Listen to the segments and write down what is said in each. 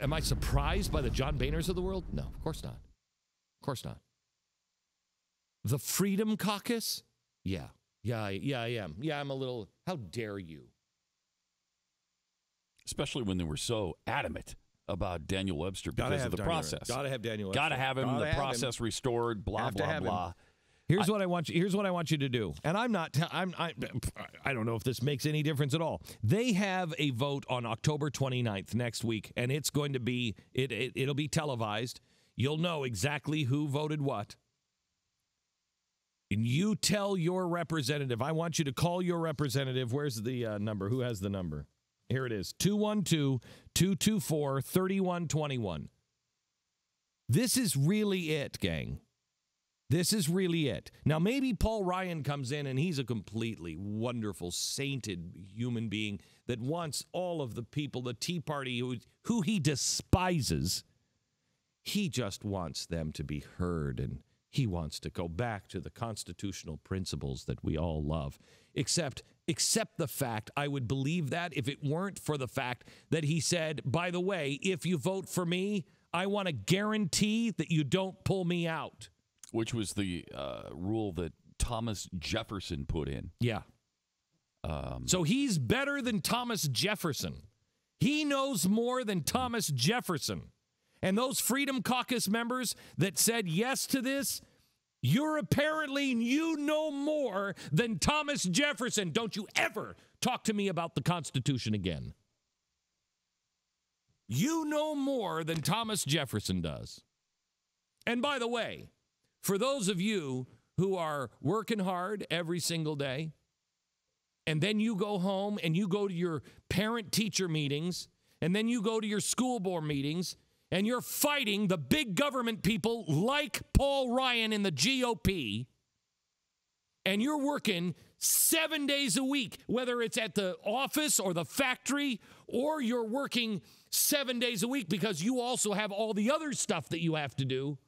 Am I surprised by the John Boehners of the world? No, of course not. Of course not. The Freedom Caucus? Yeah, I am. Yeah, I'm a little, how dare you? Especially when they were so adamant about Daniel Webster because of the process. Got to have Daniel Webster. Got to have him, the process restored, blah, blah, blah. Here's what I want you to do. And I don't know if this makes any difference at all. They have a vote on October 29th next week, and it's going to be it'll be televised. You'll know exactly who voted what. And you tell your representative, I want you to call your representative. Where's the number? Who has the number? Here it is, 212-224-3121. This is really it, gang. This is really it. Now, maybe Paul Ryan comes in and he's a completely wonderful, sainted human being that wants all of the people, the Tea Party, who he despises, he just wants them to be heard, and he wants to go back to the constitutional principles that we all love. Except the fact, I would believe that if it weren't for the fact that he said, by the way, if you vote for me, I want to guarantee that you don't pull me out. Which was the rule that Thomas Jefferson put in. Yeah. So he's better than Thomas Jefferson. He knows more than Thomas Jefferson. And those Freedom Caucus members that said yes to this, you know more than Thomas Jefferson. Don't you ever talk to me about the Constitution again. You know more than Thomas Jefferson does. And by the way, for those of you who are working hard every single day, and then you go home and you go to your parent-teacher meetings, and then you go to your school board meetings, and you're fighting the big government people like Paul Ryan in the GOP, and you're working 7 days a week, whether it's at the office or the factory, or you're working 7 days a week because you also have all the other stuff that you have to do,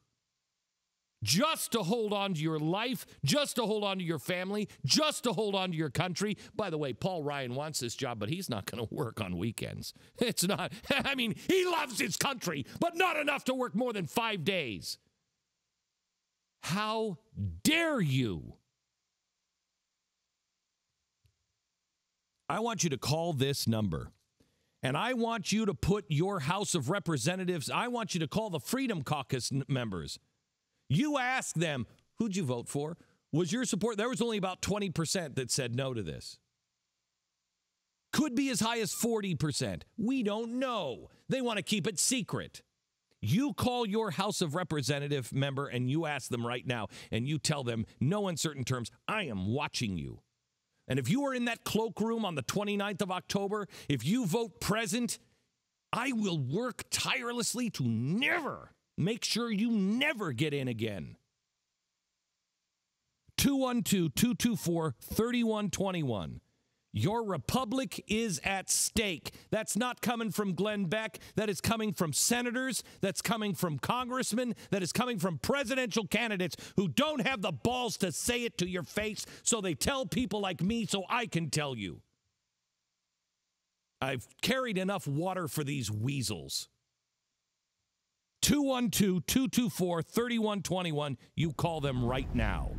just to hold on to your life, just to hold on to your family, just to hold on to your country. By the way, Paul Ryan wants this job, but he's not going to work on weekends. It's not. I mean, he loves his country, but not enough to work more than 5 days. How dare you? I want you to call this number. And I want you to put your House of Representatives, I want you to call the Freedom Caucus members. You ask them, who'd you vote for? Was your support? There was only about 20% that said no to this. Could be as high as 40%. We don't know. They want to keep it secret. You call your House of Representative member and you ask them right now and you tell them, no uncertain terms, I am watching you. And if you are in that cloakroom on the 29th of October, if you vote present, I will work tirelessly to never make sure you never get in again. 212-224-3121. Your republic is at stake. That's not coming from Glenn Beck. That is coming from senators. That's coming from congressmen. That is coming from presidential candidates who don't have the balls to say it to your face, so they tell people like me so I can tell you. I've carried enough water for these weasels. 212-224-3121. You call them right now.